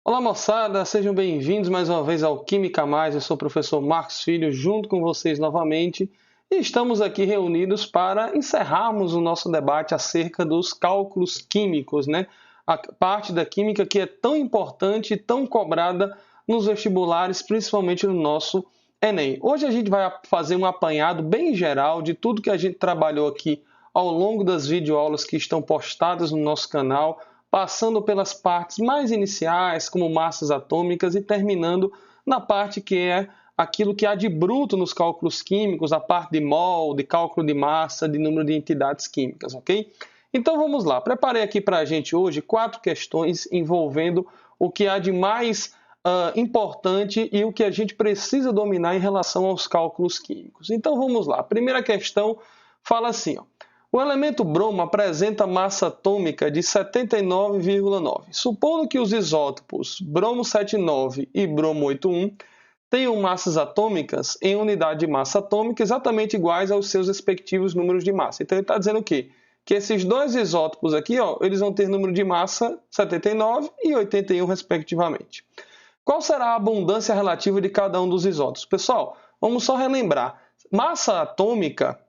Olá moçada, sejam bem-vindos mais uma vez ao Química Mais. Eu sou o professor Marcos Filho, junto com vocês novamente, e estamos aqui reunidos para encerrarmos o nosso debate acerca dos cálculos químicos, né? A parte da química que é tão importante e tão cobrada nos vestibulares, principalmente no nosso Enem. Hoje a gente vai fazer um apanhado bem geral de tudo que a gente trabalhou aqui ao longo das videoaulas que estão postadas no nosso canal, passando pelas partes mais iniciais, como massas atômicas, e terminando na parte que é aquilo que há de bruto nos cálculos químicos, a parte de mol, de cálculo de massa, de número de entidades químicas, ok? Então vamos lá, preparei aqui para a gente hoje 4 questões envolvendo o que há de mais importante e o que a gente precisa dominar em relação aos cálculos químicos. Então vamos lá, a primeira questão fala assim, ó. O elemento bromo apresenta massa atômica de 79,9. Supondo que os isótopos bromo 79 e bromo 81 tenham massas atômicas em unidade de massa atômica exatamente iguais aos seus respectivos números de massa. Então ele está dizendo o quê? Que esses dois isótopos aqui, ó, eles vão ter número de massa 79 e 81 respectivamente. Qual será a abundância relativa de cada um dos isótopos? Pessoal, vamos só relembrar. Massa atômica,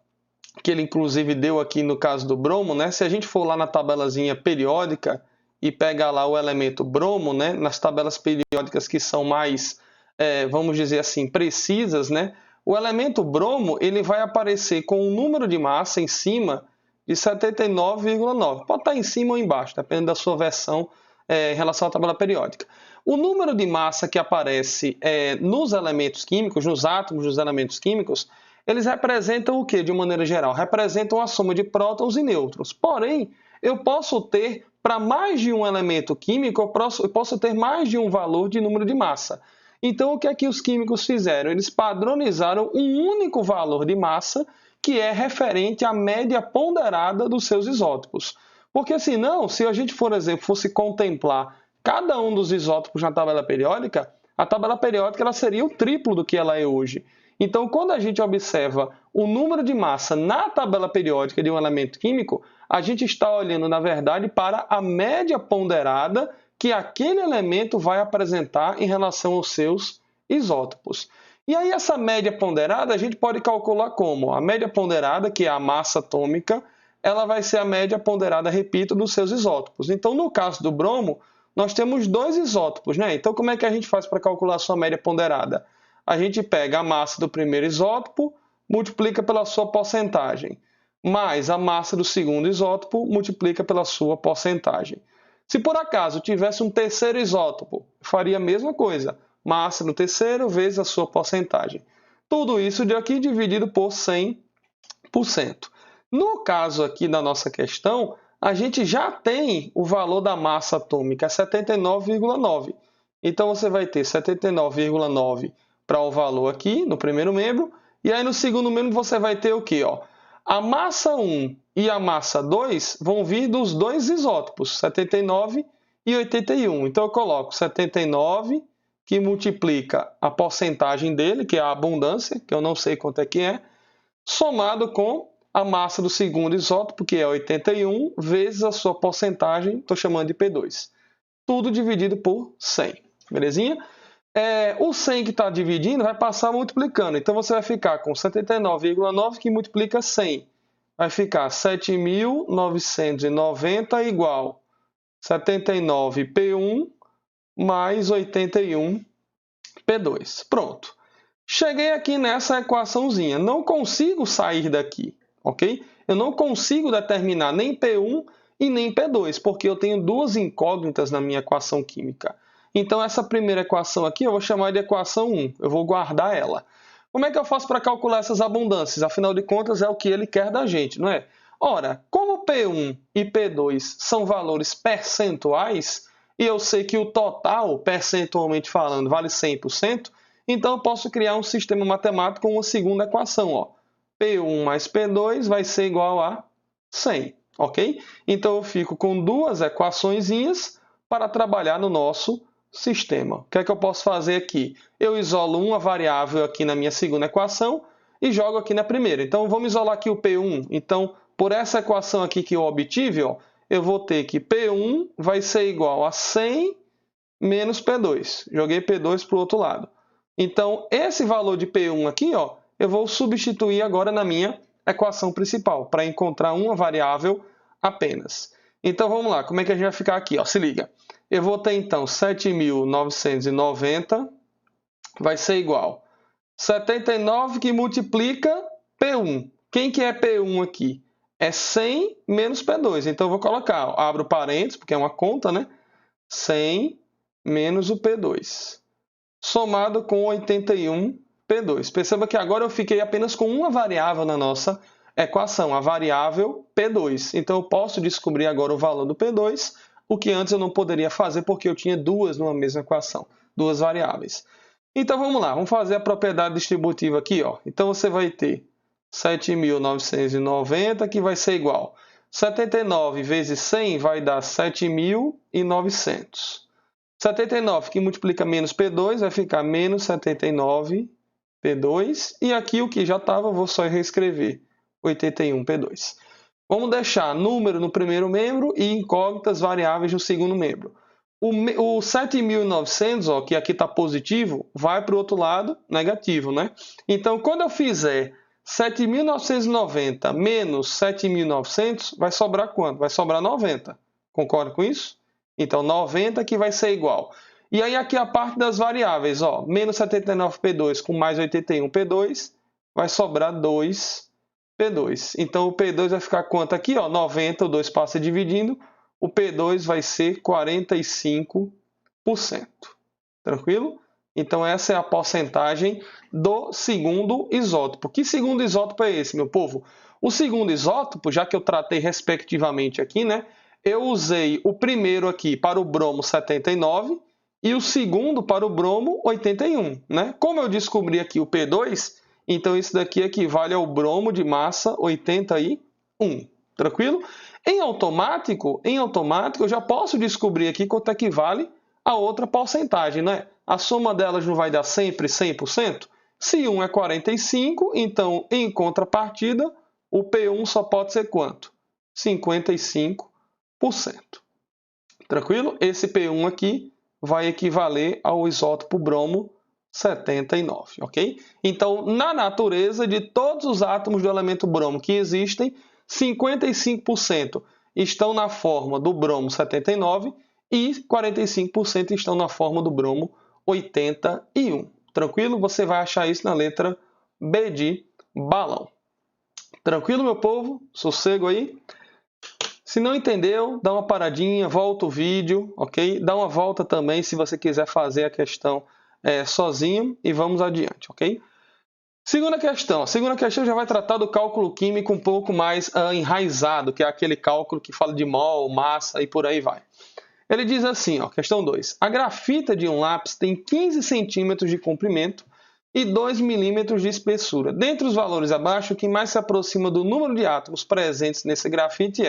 que ele inclusive deu aqui no caso do bromo, né? Se a gente for lá na tabelazinha periódica e pegar lá o elemento bromo, né? Nas tabelas periódicas que são mais, vamos dizer assim, precisas, né? O elemento bromo ele vai aparecer com um número de massa em cima de 79,9. Pode estar em cima ou embaixo, dependendo da sua versão em relação à tabela periódica. O número de massa que aparece nos elementos químicos, nos átomos dos elementos químicos, eles representam o que, de maneira geral? Representam a soma de prótons e nêutrons. Porém, eu posso ter, para mais de um elemento químico, eu posso ter mais de um valor de número de massa. Então, o que é que os químicos fizeram? Eles padronizaram um único valor de massa que é referente à média ponderada dos seus isótopos. Porque senão, se a gente, por exemplo, fosse contemplar cada um dos isótopos na tabela periódica, a tabela periódica ela seria o triplo do que ela é hoje. Então, quando a gente observa o número de massa na tabela periódica de um elemento químico, a gente está olhando, na verdade, para a média ponderada que aquele elemento vai apresentar em relação aos seus isótopos. E aí, essa média ponderada, a gente pode calcular como? A média ponderada, que é a massa atômica, ela vai ser a média ponderada, repito, dos seus isótopos. Então, no caso do bromo, nós temos dois isótopos, né? Então, como é que a gente faz para calcular a sua média ponderada? A gente pega a massa do primeiro isótopo, multiplica pela sua porcentagem, mais a massa do segundo isótopo, multiplica pela sua porcentagem. Se por acaso tivesse um terceiro isótopo, faria a mesma coisa, massa do terceiro vezes a sua porcentagem. Tudo isso de aqui dividido por 100%. No caso aqui da nossa questão, a gente já tem o valor da massa atômica, 79,9. Então, você vai ter 79,9 para o valor aqui, no primeiro membro. E aí, no segundo membro, você vai ter o quê? Ó? A massa 1 e a massa 2 vão vir dos dois isótopos, 79 e 81. Então, eu coloco 79, que multiplica a porcentagem dele, que é a abundância, que eu não sei quanto é que é, somado com a massa do segundo isótopo, que é 81, vezes a sua porcentagem, estou chamando de P2. Tudo dividido por 100. Belezinha? O 100 que está dividindo vai passar multiplicando. Então, você vai ficar com 79,9 que multiplica 100. Vai ficar 7.990 igual 79P1 mais 81P2. Pronto. Cheguei aqui nessa equaçãozinha. Não consigo sair daqui, ok? Eu não consigo determinar nem P1 e nem P2, porque eu tenho duas incógnitas na minha equação química. Então, essa primeira equação aqui eu vou chamar de equação 1. Eu vou guardar ela. Como é que eu faço para calcular essas abundâncias? Afinal de contas, é o que ele quer da gente, não é? Ora, como P1 e P2 são valores percentuais, e eu sei que o total, percentualmente falando, vale 100%, então eu posso criar um sistema matemático com uma segunda equação. Ó. P1 mais P2 vai ser igual a 100, ok? Então, eu fico com duas equaçõezinhas para trabalhar no nosso sistema. O que é que eu posso fazer aqui? Eu isolo uma variável aqui na minha segunda equação e jogo aqui na primeira. Então, vamos isolar aqui o P1. Então, por essa equação aqui que eu obtive, ó, eu vou ter que P1 vai ser igual a 100 menos P2. Joguei P2 para o outro lado. Então, esse valor de P1 aqui, ó, eu vou substituir agora na minha equação principal, para encontrar uma variável apenas. Então, vamos lá. Como é que a gente vai ficar aqui? Ó, se liga. Eu vou ter, então, 7.990 vai ser igual 79 que multiplica P1. Quem que é P1 aqui? É 100 menos P2. Então, eu vou colocar, ó, abro parênteses, porque é uma conta, né? 100 menos o P2. Somado com 81 P2. Perceba que agora eu fiquei apenas com uma variável na nossa equação, a variável P2. Então, eu posso descobrir agora o valor do P2, o que antes eu não poderia fazer porque eu tinha duas numa mesma equação, duas variáveis. Então, vamos lá, vamos fazer a propriedade distributiva aqui, ó. Então, você vai ter 7.990, que vai ser igual 79 vezes 100 vai dar 7.900. 79 que multiplica menos P2 vai ficar menos 79 P2. E aqui o que já estava, eu vou só reescrever 81 P2. Vamos deixar número no primeiro membro e incógnitas variáveis no segundo membro. O 7.900, ó, que aqui está positivo, vai para o outro lado negativo, né? Então, quando eu fizer 7.990 menos 7.900, vai sobrar quanto? Vai sobrar 90. Concorda com isso? Então, 90 que vai ser igual. E aí, aqui a parte das variáveis, ó, menos 79 P2 com mais 81 P2, vai sobrar 2 P2. Então, o P2 vai ficar quanto aqui? Ó, 90, o 2 passa dividindo, o P2 vai ser 45%. Tranquilo? Então, essa é a porcentagem do segundo isótopo. Que segundo isótopo é esse, meu povo? O segundo isótopo, já que eu tratei respectivamente aqui, né? Eu usei o primeiro aqui para o bromo 79 e o segundo para o bromo 81, né? Como eu descobri aqui o P2, então isso daqui equivale ao bromo de massa 81. Tranquilo? Em automático eu já posso descobrir aqui quanto equivale a outra porcentagem, né? A soma delas não vai dar sempre 100%? Se 1 é 45, então, em contrapartida, o P1 só pode ser quanto? 55%. Tranquilo? Esse P1 aqui vai equivaler ao isótopo bromo 79, ok? Então, na natureza de todos os átomos do elemento bromo que existem, 55% estão na forma do bromo 79 e 45% estão na forma do bromo 81. Tranquilo? Você vai achar isso na letra B de balão. Tranquilo, meu povo? Sossego aí? Se não entendeu, dá uma paradinha, volta o vídeo, ok? Dá uma volta também se você quiser fazer a questão sozinho e vamos adiante, ok? Segunda questão. A segunda questão já vai tratar do cálculo químico um pouco mais enraizado, que é aquele cálculo que fala de mol, massa e por aí vai. Ele diz assim, ó, questão 2. A grafita de um lápis tem 15 centímetros de comprimento e 2 milímetros de espessura. Dentre os valores abaixo, o que mais se aproxima do número de átomos presentes nesse grafite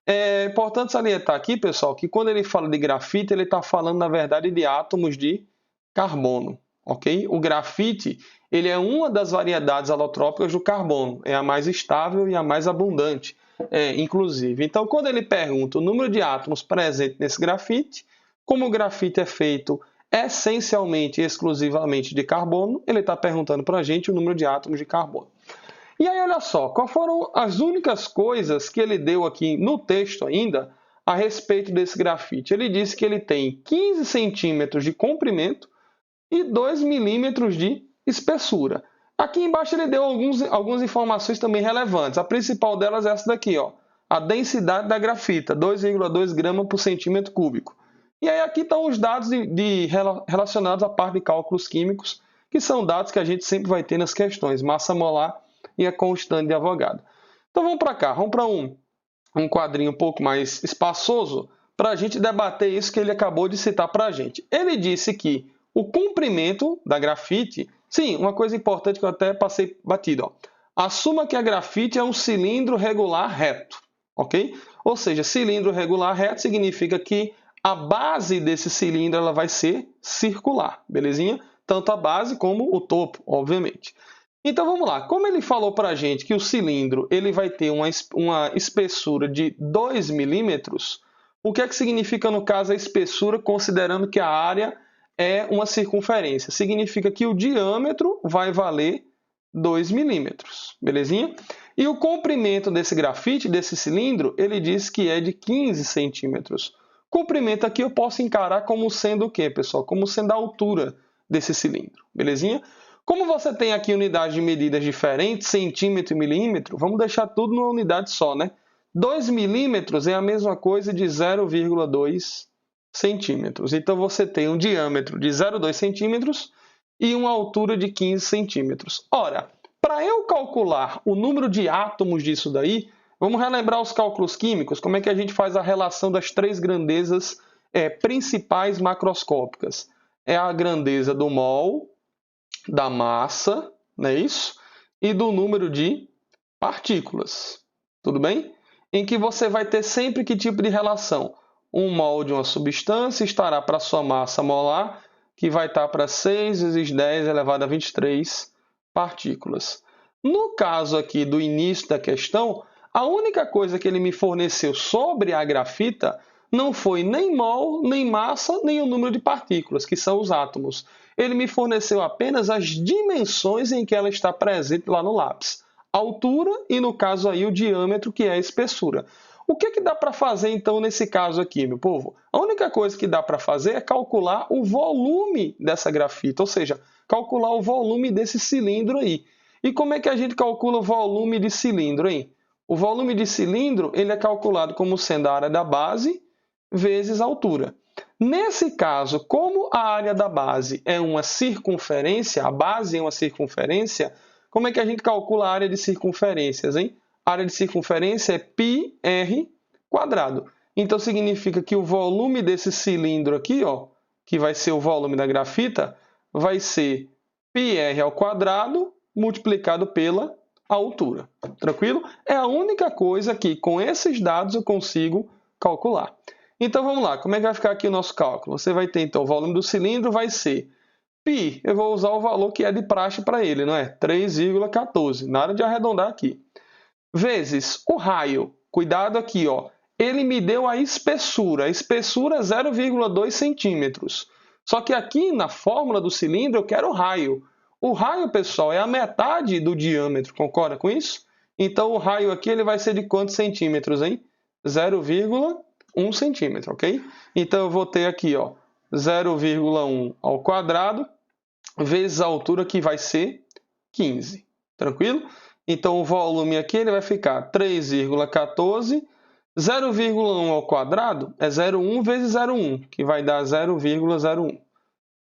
é importante salientar aqui, pessoal, que quando ele fala de grafite, ele está falando, na verdade, de átomos de carbono, ok? O grafite, ele é uma das variedades alotrópicas do carbono, é a mais estável e a mais abundante, inclusive. Então, quando ele pergunta o número de átomos presentes nesse grafite, como o grafite é feito essencialmente e exclusivamente de carbono, ele está perguntando para a gente o número de átomos de carbono. E aí, olha só, quais foram as únicas coisas que ele deu aqui no texto ainda a respeito desse grafite? Ele disse que ele tem 15 centímetros de comprimento e 2 milímetros de espessura. Aqui embaixo ele deu algumas informações também relevantes. A principal delas é essa daqui, ó, a densidade da grafita, 2,2 gramas por centímetro cúbico. E aí aqui estão os dados relacionados à parte de cálculos químicos, que são dados que a gente sempre vai ter nas questões, massa molar e a constante de Avogadro. Então vamos para cá, vamos para um quadrinho um pouco mais espaçoso para a gente debater isso que ele acabou de citar para a gente. Ele disse que o comprimento da grafite, sim, uma coisa importante que eu até passei batido, ó. Assuma que a grafite é um cilindro regular reto, ok? Ou seja, cilindro regular reto significa que a base desse cilindro ela vai ser circular, belezinha? Tanto a base como o topo, obviamente. Então vamos lá, como ele falou para a gente que o cilindro ele vai ter uma espessura de 2 milímetros, O que é que significa, no caso, a espessura, considerando que a área é uma circunferência? Significa que o diâmetro vai valer 2 milímetros, belezinha? E o comprimento desse grafite, desse cilindro, ele diz que é de 15 centímetros. Comprimento aqui eu posso encarar como sendo o quê, pessoal? Como sendo a altura desse cilindro, belezinha? Como você tem aqui unidades de medidas diferentes, centímetro e milímetro, vamos deixar tudo numa unidade só, né? 2 milímetros é a mesma coisa de 0,2 centímetros. Então, você tem um diâmetro de 0,2 centímetros e uma altura de 15 centímetros. Ora, para eu calcular o número de átomos disso daí, vamos relembrar os cálculos químicos, como é que a gente faz a relação das três grandezas principais macroscópicas. É a grandeza do mol, da massa, não é isso? E do número de partículas. Tudo bem? Em que você vai ter sempre que tipo de relação? Um mol de uma substância estará para a sua massa molar, que vai estar para 6 vezes 10 elevado a 23 partículas. No caso aqui do início da questão, a única coisa que ele me forneceu sobre a grafita não foi nem mol, nem massa, nem o número de partículas, que são os átomos. Ele me forneceu apenas as dimensões em que ela está presente lá no lápis. A altura e, no caso aí, o diâmetro, que é a espessura. O que dá para fazer, então, nesse caso aqui, meu povo? A única coisa que dá para fazer é calcular o volume dessa grafita, ou seja, calcular o volume desse cilindro aí. E como é que a gente calcula o volume de cilindro, hein? O volume de cilindro ele é calculado como sendo a área da base vezes a altura. Nesse caso, como a área da base é uma circunferência, a base é uma circunferência, como é que a gente calcula a área de circunferências, hein? A área de circunferência é πr². Então, significa que o volume desse cilindro aqui, ó, que vai ser o volume da grafita, vai ser πr² multiplicado pela altura. Tranquilo? É a única coisa que, com esses dados, eu consigo calcular. Então, vamos lá. Como é que vai ficar aqui o nosso cálculo? Você vai ter, então, o volume do cilindro vai ser π. Eu vou usar o valor que é de praxe para ele, não é? 3,14. Nada de arredondar aqui. Vezes o raio. Cuidado aqui, ó. Ele me deu a espessura. A espessura é 0,2 centímetros. Só que aqui na fórmula do cilindro eu quero o raio. O raio, pessoal, é a metade do diâmetro. Concorda com isso? Então, o raio aqui ele vai ser de quantos centímetros, hein? 0,1 centímetro, ok? Então, eu vou ter aqui, ó, 0,1 ao quadrado vezes a altura, que vai ser 15. Tranquilo? Então, o volume aqui ele vai ficar 3,14. 0,1 ao quadrado é 0,1 vezes 0,1, que vai dar 0,01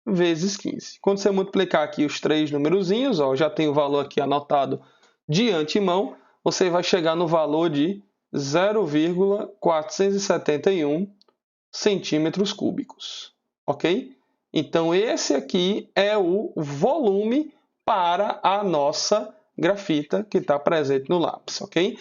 vezes 15. Quando você multiplicar aqui os três numerozinhos, ó, já tem o valor aqui anotado de antemão, você vai chegar no valor de 0,471 centímetros cúbicos. Ok? Então, esse aqui é o volume para a nossa grafita que está presente no lápis. Ok?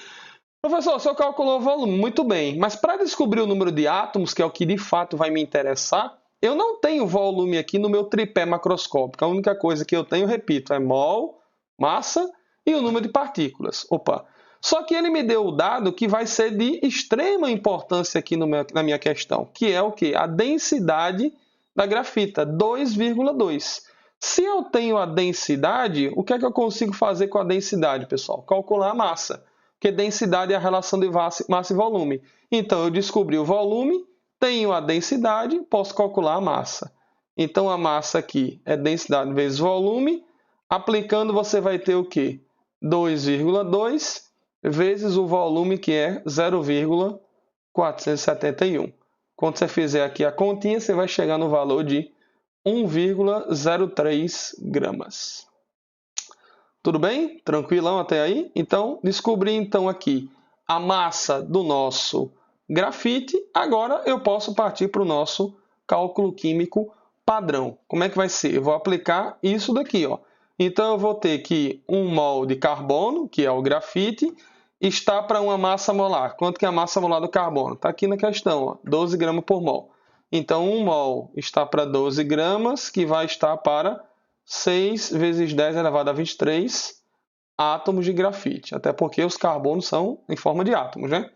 Professor, o senhor calculou o volume, muito bem, mas para descobrir o número de átomos, que é o que de fato vai me interessar, eu não tenho volume aqui no meu tripé macroscópico. A única coisa que eu tenho, repito, é mol, massa e o número de partículas. Opa! Só que ele me deu o dado que vai ser de extrema importância aqui na minha questão, que é o quê? A densidade da grafita, 2,2. Se eu tenho a densidade, o que é que eu consigo fazer com a densidade, pessoal? Calcular a massa, porque densidade é a relação de massa e volume. Então, eu descobri o volume, tenho a densidade, posso calcular a massa. Então, a massa aqui é densidade vezes volume. Aplicando, você vai ter o quê? 2,2 vezes o volume, que é 0,471. Quando você fizer aqui a continha, você vai chegar no valor de 1,03 gramas. Tudo bem? Tranquilão até aí? Então, descobri então aqui a massa do nosso grafite. Agora eu posso partir para o nosso cálculo químico padrão. Como é que vai ser? Eu vou aplicar isso daqui, ó. Então, eu vou ter que 1 mol de carbono, que é o grafite, está para uma massa molar. Quanto que é a massa molar do carbono? Está aqui na questão, ó, 12 gramas por mol. Então, 1 mol está para 12 gramas, que vai estar para 6 vezes 10 elevado a 23 átomos de grafite. Até porque os carbonos são em forma de átomos, né?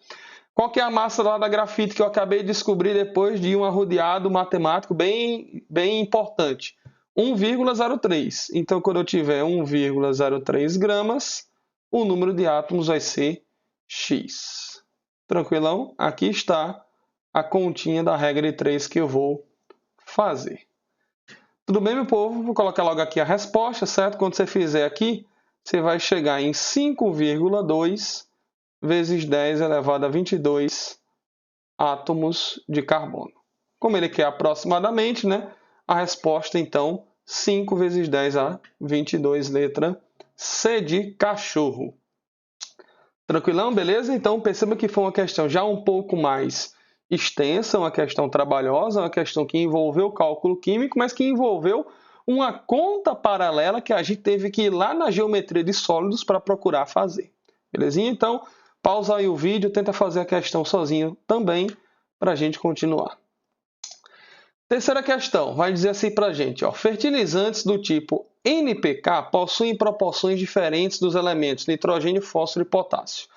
Qual que é a massa lá da grafite que eu acabei de descobrir depois de um arrodeado matemático bem importante? 1,03. Então, quando eu tiver 1,03 gramas, o número de átomos vai ser X. Tranquilão? Aqui está a continha da regra de 3 que eu vou fazer. Tudo bem, meu povo? Vou colocar logo aqui a resposta, certo? Quando você fizer aqui, você vai chegar em 5,2 vezes 10 elevado a 22 átomos de carbono. Como ele quer aproximadamente, né? A resposta, então, 5 vezes 10 a 22, letra C de cachorro. Tranquilão, beleza? Então, perceba que foi uma questão já um pouco mais extensa, uma questão trabalhosa, uma questão que envolveu cálculo químico, mas que envolveu uma conta paralela que a gente teve que ir lá na geometria de sólidos para procurar fazer. Belezinha? Então, pausa aí o vídeo, tenta fazer a questão sozinho também para a gente continuar. Terceira questão, vai dizer assim para a gente, ó, fertilizantes do tipo NPK possuem proporções diferentes dos elementos nitrogênio, fósforo e potássio.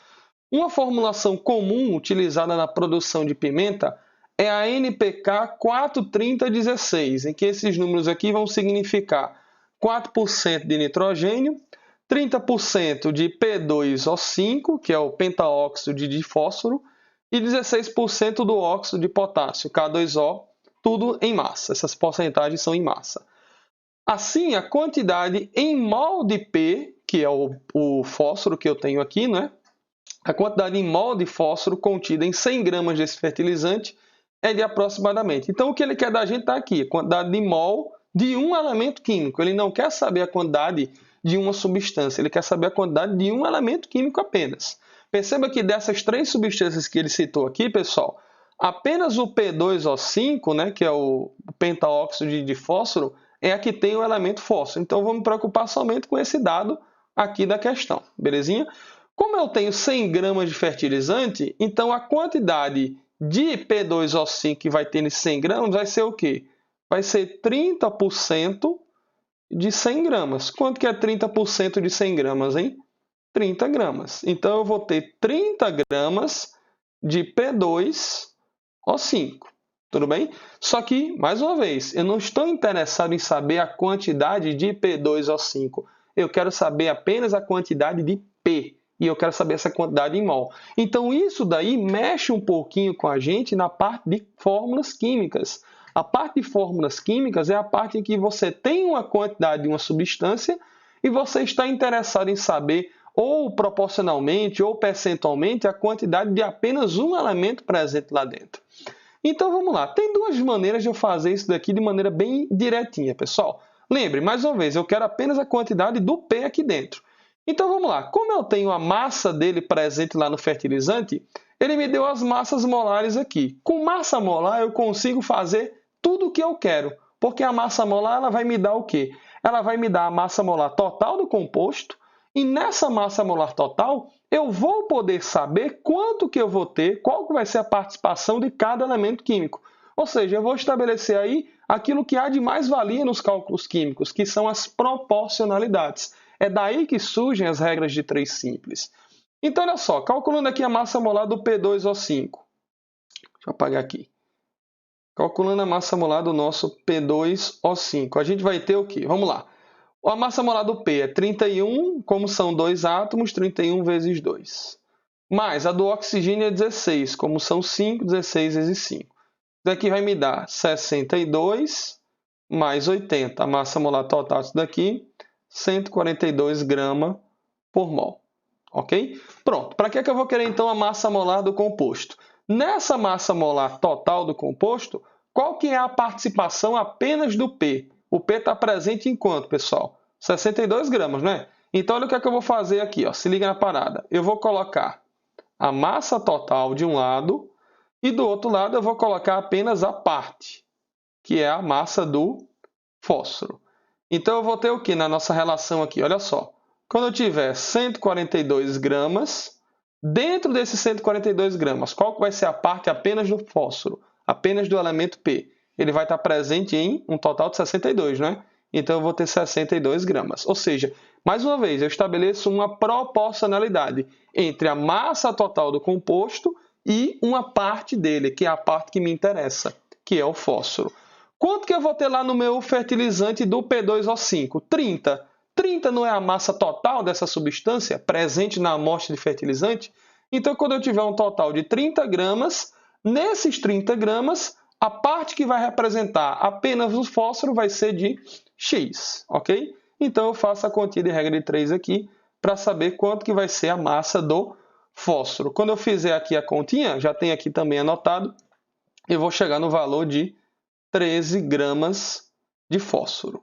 Uma formulação comum utilizada na produção de pimenta é a NPK 43016, em que esses números aqui vão significar 4% de nitrogênio, 30% de P2O5, que é o pentaóxido de fósforo, e 16% do óxido de potássio, K2O, tudo em massa. Essas porcentagens são em massa. Assim, a quantidade em mol de P, que é o fósforo que eu tenho aqui, né? A quantidade em mol de fósforo contida em 100 gramas desse fertilizante é de aproximadamente. Então, o que ele quer da gente está aqui, a quantidade de mol de um elemento químico. Ele não quer saber a quantidade de uma substância, ele quer saber a quantidade de um elemento químico apenas. Perceba que dessas 3 substâncias que ele citou aqui, pessoal, apenas o P2O5, né, que é o pentaóxido de fósforo, é a que tem o elemento fósforo. Então, vamos me preocupar somente com esse dado aqui da questão, belezinha? Como eu tenho 100 gramas de fertilizante, então a quantidade de P2O5 que vai ter nesses 100 gramas vai ser o quê? Vai ser 30% de 100 gramas. Quanto que é 30% de 100 gramas, hein? 30 gramas. Então, eu vou ter 30 gramas de P2O5. Tudo bem? Só que, mais uma vez, eu não estou interessado em saber a quantidade de P2O5. Eu quero saber apenas a quantidade de P. E eu quero saber essa quantidade em mol. Então, isso daí mexe um pouquinho com a gente na parte de fórmulas químicas. A parte de fórmulas químicas é a parte em que você tem uma quantidade de uma substância e você está interessado em saber ou proporcionalmente ou percentualmente a quantidade de apenas um elemento presente lá dentro. Então, vamos lá. Tem 2 maneiras de eu fazer isso daqui de maneira bem direitinha, pessoal. Lembre, mais uma vez, eu quero apenas a quantidade do P aqui dentro. Então, vamos lá. Como eu tenho a massa dele presente lá no fertilizante, ele me deu as massas molares aqui. Com massa molar, eu consigo fazer tudo o que eu quero, porque a massa molar ela vai me dar o quê? Ela vai me dar a massa molar total do composto, e nessa massa molar total, eu vou poder saber quanto que eu vou ter, qual que vai ser a participação de cada elemento químico. Ou seja, eu vou estabelecer aí aquilo que há de mais valia nos cálculos químicos, que são as proporcionalidades. É daí que surgem as regras de 3 simples. Então, olha só, calculando aqui a massa molar do P2O5. Deixa eu apagar aqui. Calculando a massa molar do nosso P2O5. A gente vai ter o quê? Vamos lá. A massa molar do P é 31, como são 2 átomos, 31 vezes 2. Mais a do oxigênio é 16, como são 5, 16 vezes 5. Isso daqui vai me dar 62 mais 80. A massa molar total disso daqui, 142 gramas por mol. Ok? Pronto. Para que eu vou querer, então, a massa molar do composto? Nessa massa molar total do composto, qual que é a participação apenas do P? O P está presente em quanto, pessoal? 62 gramas, né? Então, olha o que eu vou fazer aqui. Ó. Se liga na parada. Eu vou colocar a massa total de um lado e do outro lado eu vou colocar apenas a parte, que é a massa do fósforo. Então, eu vou ter o que na nossa relação aqui? Olha só. Quando eu tiver 142 gramas, dentro desses 142 gramas, qual que vai ser a parte apenas do fósforo? Apenas do elemento P? Ele vai estar presente em um total de 62, né? Então, eu vou ter 62 gramas. Ou seja, mais uma vez, eu estabeleço uma proporcionalidade entre a massa total do composto e uma parte dele, que é a parte que me interessa, que é o fósforo. Quanto que eu vou ter lá no meu fertilizante do P2O5? 30. 30 não é a massa total dessa substância presente na amostra de fertilizante? Então, quando eu tiver um total de 30 gramas, nesses 30 gramas, a parte que vai representar apenas o fósforo vai ser de X, ok? Então, eu faço a continha de regra de 3 aqui para saber quanto que vai ser a massa do fósforo. Quando eu fizer aqui a continha, já tem aqui também anotado, eu vou chegar no valor de 13 gramas de fósforo.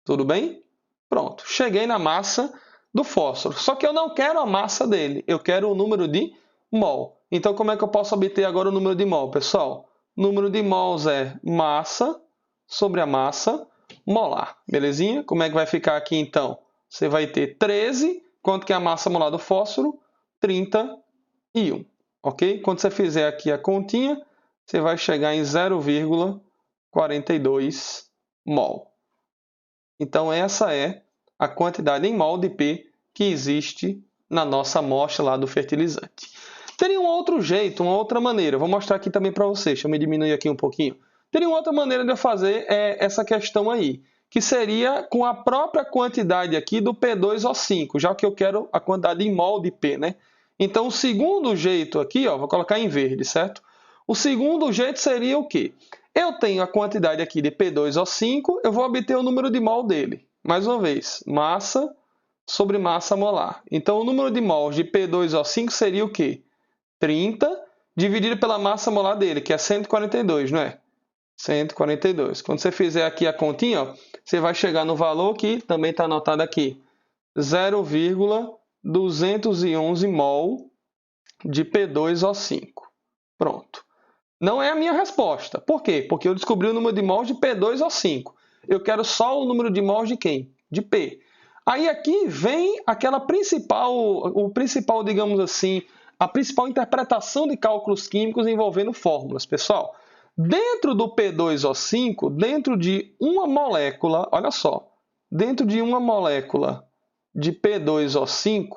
Tudo bem? Pronto, cheguei na massa do fósforo. Só que eu não quero a massa dele, eu quero o número de mol. Então, como é que eu posso obter agora o número de mol, pessoal? O número de mols é massa sobre a massa molar. Belezinha? Como é que vai ficar aqui, então? Você vai ter 13, quanto que é a massa molar do fósforo? 31. Ok? Quando você fizer aqui a continha, você vai chegar em 0,42 mol. Então, essa é a quantidade em mol de P que existe na nossa amostra lá do fertilizante. Teria um outro jeito, uma outra maneira. Vou mostrar aqui também para vocês. Deixa eu me diminuir aqui um pouquinho. Teria uma outra maneira de eu fazer essa questão aí, que seria com a própria quantidade aqui do P2O5, já que eu quero a quantidade em mol de P, né? Então, o segundo jeito aqui, ó, vou colocar em verde, certo? O segundo jeito seria o quê? Eu tenho a quantidade aqui de P2O5, eu vou obter o número de mol dele. Mais uma vez, massa sobre massa molar. Então, o número de mols de P2O5 seria o quê? 30 dividido pela massa molar dele, que é 142, não é? 142. Quando você fizer aqui a continha, ó, você vai chegar no valor que também está anotado aqui. 0,211 mol de P2O5. Pronto. Não é a minha resposta. Por quê? Porque eu descobri o número de mols de P2O5. Eu quero só o número de mols de quem? De P. Aí aqui vem aquela principal, digamos assim, a principal interpretação de cálculos químicos envolvendo fórmulas, pessoal. Dentro do P2O5, dentro de uma molécula, olha só, dentro de uma molécula de P2O5,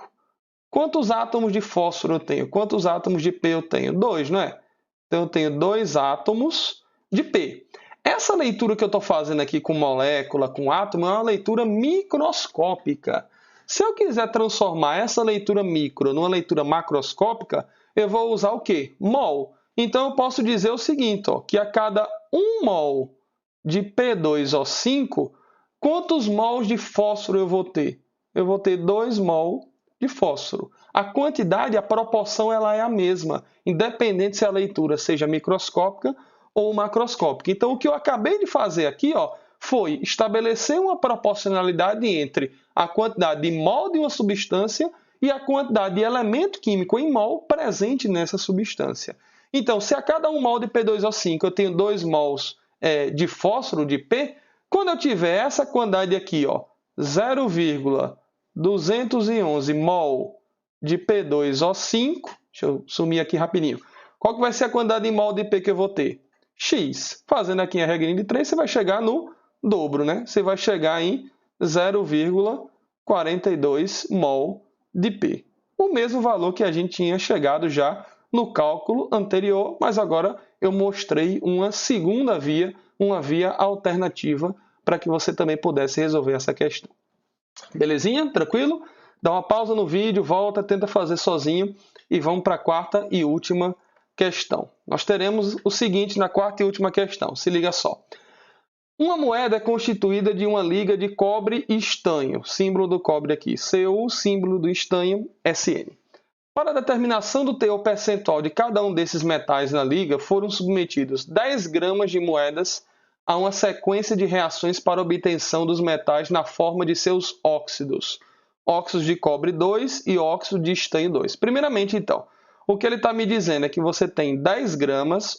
quantos átomos de fósforo eu tenho? Quantos átomos de P eu tenho? 2, não é? Então, eu tenho 2 átomos de P. Essa leitura que eu estou fazendo aqui com molécula, com átomo, é uma leitura microscópica. Se eu quiser transformar essa leitura micro numa leitura macroscópica, eu vou usar o quê? Mol. Então, eu posso dizer o seguinte, ó, que a cada 1 mol de P2O5, quantos mols de fósforo eu vou ter? Eu vou ter 2 mol de fósforo. A quantidade, a proporção, ela é a mesma, independente se a leitura seja microscópica ou macroscópica. Então, o que eu acabei de fazer aqui, ó, foi estabelecer uma proporcionalidade entre a quantidade de mol de uma substância e a quantidade de elemento químico em mol presente nessa substância. Então, se a cada 1 mol de P2O5 eu tenho 2 mols de fósforo de P, quando eu tiver essa quantidade aqui, ó, 0,211 mol de P2O5, deixa eu sumir aqui rapidinho. Qual que vai ser a quantidade de mol de P que eu vou ter? X. Fazendo aqui a regrinha de 3, você vai chegar no dobro, né? Você vai chegar em 0,42 mol de P. O mesmo valor que a gente tinha chegado já no cálculo anterior, mas agora eu mostrei uma segunda via, uma via alternativa para que você também pudesse resolver essa questão. Belezinha? Tranquilo? Dá uma pausa no vídeo, volta, tenta fazer sozinho e vamos para a quarta e última questão. Nós teremos o seguinte na quarta e última questão. Se liga só. Uma moeda é constituída de uma liga de cobre e estanho. Símbolo do cobre aqui, Cu, símbolo do estanho, Sn. Para a determinação do teor percentual de cada um desses metais na liga, foram submetidos 10 gramas de moedas a uma sequência de reações para obtenção dos metais na forma de seus óxidos. Óxidos de cobre 2 e óxido de estanho 2. Primeiramente, então, o que ele está me dizendo é que você tem 10 gramas,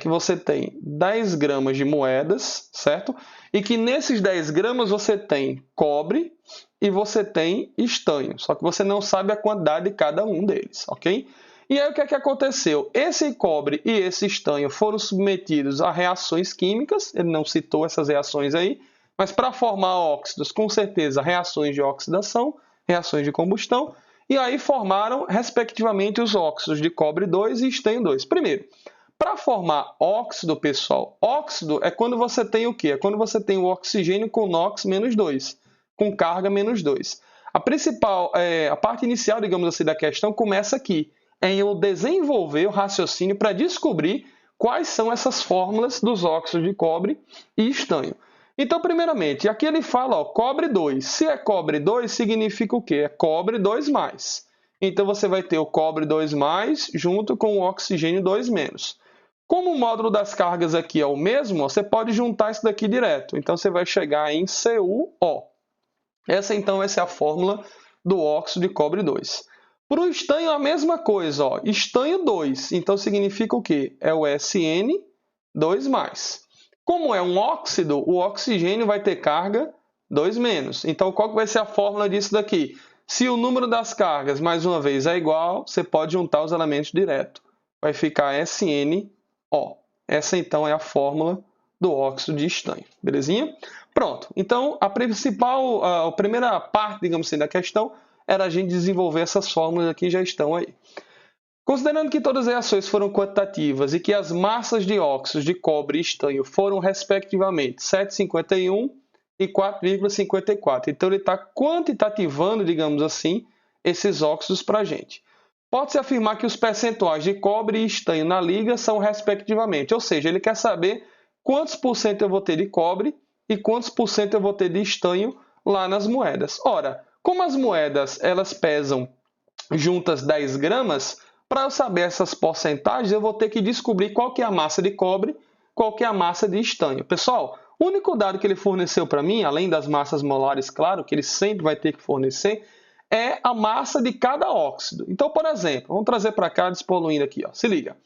você tem 10 gramas de moedas, certo? E que nesses 10 gramas você tem cobre e você tem estanho, só que você não sabe a quantidade de cada um deles, ok? E aí o que é que aconteceu? Esse cobre e esse estanho foram submetidos a reações químicas, ele não citou essas reações aí, mas para formar óxidos, com certeza, reações de oxidação, reações de combustão, e aí formaram, respectivamente, os óxidos de cobre 2 e estanho 2. Primeiro, para formar óxido, pessoal, óxido é quando você tem o quê? É quando você tem o oxigênio com NOx menos 2, com carga menos 2. A parte inicial, digamos assim, da questão começa aqui, em eu desenvolver o raciocínio para descobrir quais são essas fórmulas dos óxidos de cobre e estanho. Então, primeiramente, aqui ele fala, ó, cobre 2. Se é cobre 2, significa o quê? É cobre 2+. Então, você vai ter o cobre 2+, junto com o oxigênio 2-. Como o módulo das cargas aqui é o mesmo, você pode juntar isso daqui direto. Então, você vai chegar em CuO. Essa, então, essa é a fórmula do óxido de cobre 2. Para o estanho, a mesma coisa. Ó. Estanho 2. Então, significa o quê? É o SN2+. Como é um óxido, o oxigênio vai ter carga 2-. Então, qual que vai ser a fórmula disso daqui? Se o número das cargas, mais uma vez, é igual, você pode juntar os elementos direto. Vai ficar SNO. Essa, então, é a fórmula do óxido de estanho. Belezinha? Pronto. Então, a primeira parte, digamos assim, da questão era a gente desenvolver essas fórmulas aqui, já estão aí. Considerando que todas as reações foram quantitativas e que as massas de óxidos de cobre e estanho foram, respectivamente, 7,51 e 4,54. Então, ele está quantitativando, digamos assim, esses óxidos para a gente. Pode-se afirmar que os percentuais de cobre e estanho na liga são, respectivamente. Ou seja, ele quer saber quantos por cento eu vou ter de cobre e quantos por cento eu vou ter de estanho lá nas moedas. Ora, como as moedas elas pesam juntas 10 gramas, para eu saber essas porcentagens, eu vou ter que descobrir qual que é a massa de cobre, qual que é a massa de estanho. Pessoal, o único dado que ele forneceu para mim, além das massas molares, claro, que ele sempre vai ter que fornecer, é a massa de cada óxido. Então, por exemplo, vamos trazer para cá despoluindo aqui. Ó. Se liga.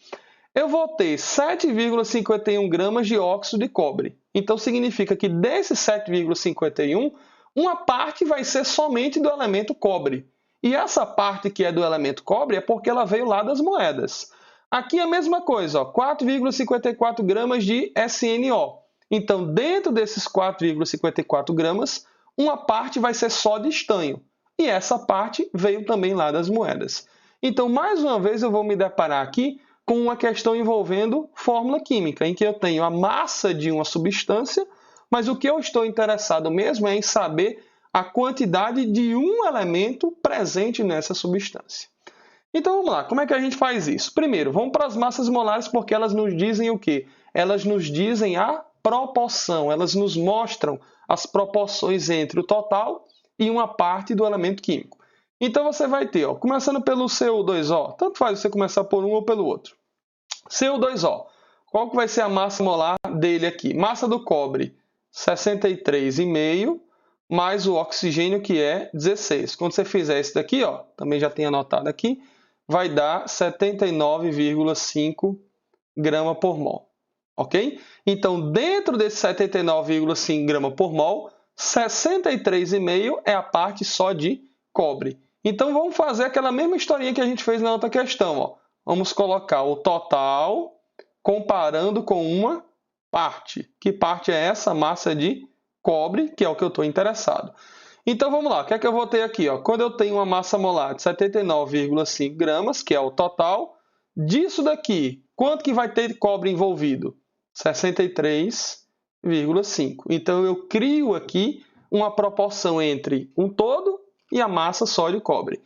Eu vou ter 7,51 gramas de óxido de cobre. Então, significa que desses 7,51, uma parte vai ser somente do elemento cobre. E essa parte que é do elemento cobre é porque ela veio lá das moedas. Aqui é a mesma coisa, 4,54 gramas de SNO. Então, dentro desses 4,54 gramas, uma parte vai ser só de estanho. E essa parte veio também lá das moedas. Então, mais uma vez, eu vou me deparar aqui com uma questão envolvendo fórmula química, em que eu tenho a massa de uma substância, mas o que eu estou interessado mesmo é em saber a quantidade de um elemento presente nessa substância. Então, vamos lá. Como é que a gente faz isso? Primeiro, vamos para as massas molares, porque elas nos dizem o quê? Elas nos dizem a proporção, elas nos mostram as proporções entre o total e uma parte do elemento químico. Então, você vai ter, ó, começando pelo CO2O, tanto faz você começar por um ou pelo outro. CO2O, qual que vai ser a massa molar dele aqui? Massa do cobre, 63,5, mais o oxigênio, que é 16. Quando você fizer isso daqui, ó, também já tem anotado aqui, vai dar 79,5 grama por mol. Ok? Então, dentro desse 79,5 grama por mol, 63,5 é a parte só de cobre. Então, vamos fazer aquela mesma historinha que a gente fez na outra questão. Ó. Vamos colocar o total comparando com uma parte. Que parte é essa? Massa de cobre, que é o que eu estou interessado. Então, vamos lá. O que é que eu vou ter aqui? Ó? Quando eu tenho uma massa molar de 79,5 gramas, que é o total, disso daqui, quanto que vai ter de cobre envolvido? 63,5. Então, eu crio aqui uma proporção entre um todo e a massa só de cobre.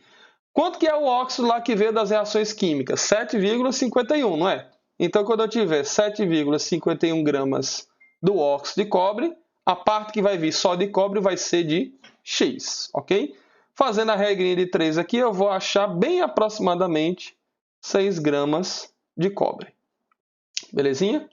Quanto que é o óxido lá que veio das reações químicas? 7,51, não é? Então, quando eu tiver 7,51 gramas do óxido de cobre, a parte que vai vir só de cobre vai ser de X, ok? Fazendo a regrinha de 3 aqui, eu vou achar bem aproximadamente 6 gramas de cobre. Belezinha?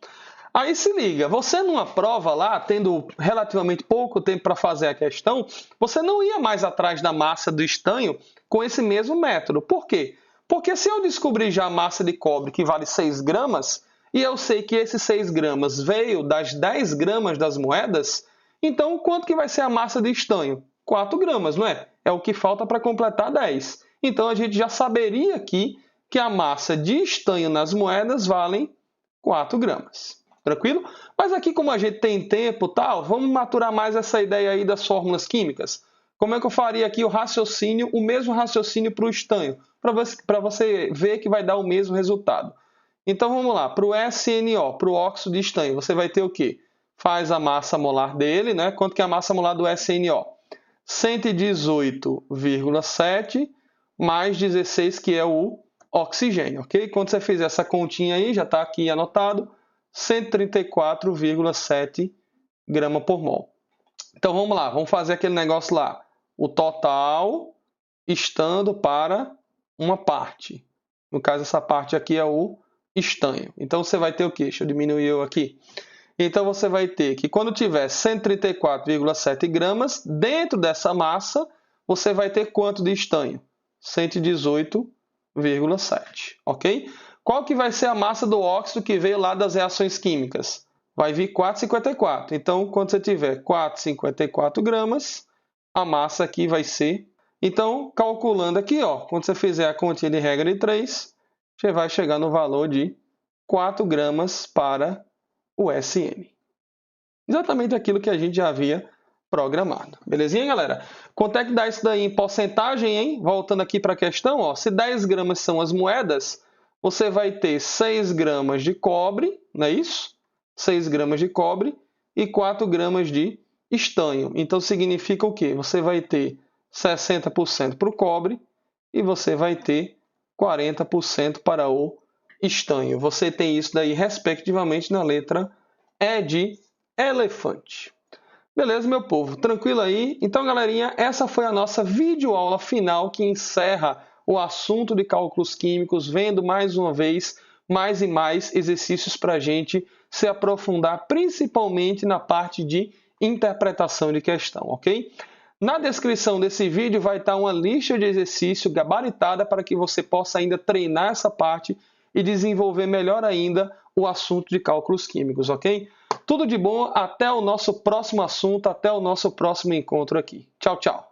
Aí se liga, você numa prova lá, tendo relativamente pouco tempo para fazer a questão, você não ia mais atrás da massa do estanho com esse mesmo método. Por quê? Porque se eu descobrir já a massa de cobre que vale 6 gramas, e eu sei que esses 6 gramas veio das 10 gramas das moedas, então quanto que vai ser a massa de estanho? 4 gramas, não é? É o que falta para completar 10. Então a gente já saberia aqui que a massa de estanho nas moedas vale 4 gramas. Tranquilo? Mas aqui, como a gente tem tempo, tal, vamos maturar mais essa ideia aí das fórmulas químicas. Como é que eu faria aqui o raciocínio, o mesmo raciocínio para o estanho? Para você ver que vai dar o mesmo resultado. Então vamos lá, para o SNO, para o óxido de estanho, você vai ter o quê? Faz a massa molar dele, né? Quanto que é a massa molar do SNO? 118,7 mais 16, que é o oxigênio, ok? Quando você fizer essa continha aí, já está aqui anotado, 134,7 grama por mol. Então vamos lá, vamos fazer aquele negócio lá. O total estando para uma parte. No caso, essa parte aqui é o estanho. Então você vai ter o quê? Deixa eu diminuir eu aqui. Então você vai ter que quando tiver 134,7 gramas, dentro dessa massa, você vai ter quanto de estanho? 118,7, ok? Qual que vai ser a massa do óxido que veio lá das reações químicas? Vai vir 4,54. Então, quando você tiver 4,54 gramas, a massa aqui vai ser... Então, calculando aqui, ó, quando você fizer a continha de regra de 3, você vai chegar no valor de 4 gramas para o SM. Exatamente aquilo que a gente já havia programado. Belezinha, galera? Quanto é que dá isso daí em porcentagem, hein? Voltando aqui para a questão, ó, se 10 gramas são as moedas, você vai ter 6 gramas de cobre, não é isso? 6 gramas de cobre e 4 gramas de estanho. Então, significa o quê? Você vai ter 60% para o cobre e você vai ter 40% para o estanho. Você tem isso daí, respectivamente, na letra E de elefante. Beleza, meu povo? Tranquilo aí? Então, galerinha, essa foi a nossa videoaula final que encerra o assunto de cálculos químicos, vendo mais uma vez mais e mais exercícios para a gente se aprofundar, principalmente na parte de interpretação de questão, ok? Na descrição desse vídeo vai estar uma lista de exercício gabaritada para que você possa ainda treinar essa parte e desenvolver melhor ainda o assunto de cálculos químicos, ok? Tudo de bom, até o nosso próximo assunto, até o nosso próximo encontro aqui. Tchau, tchau!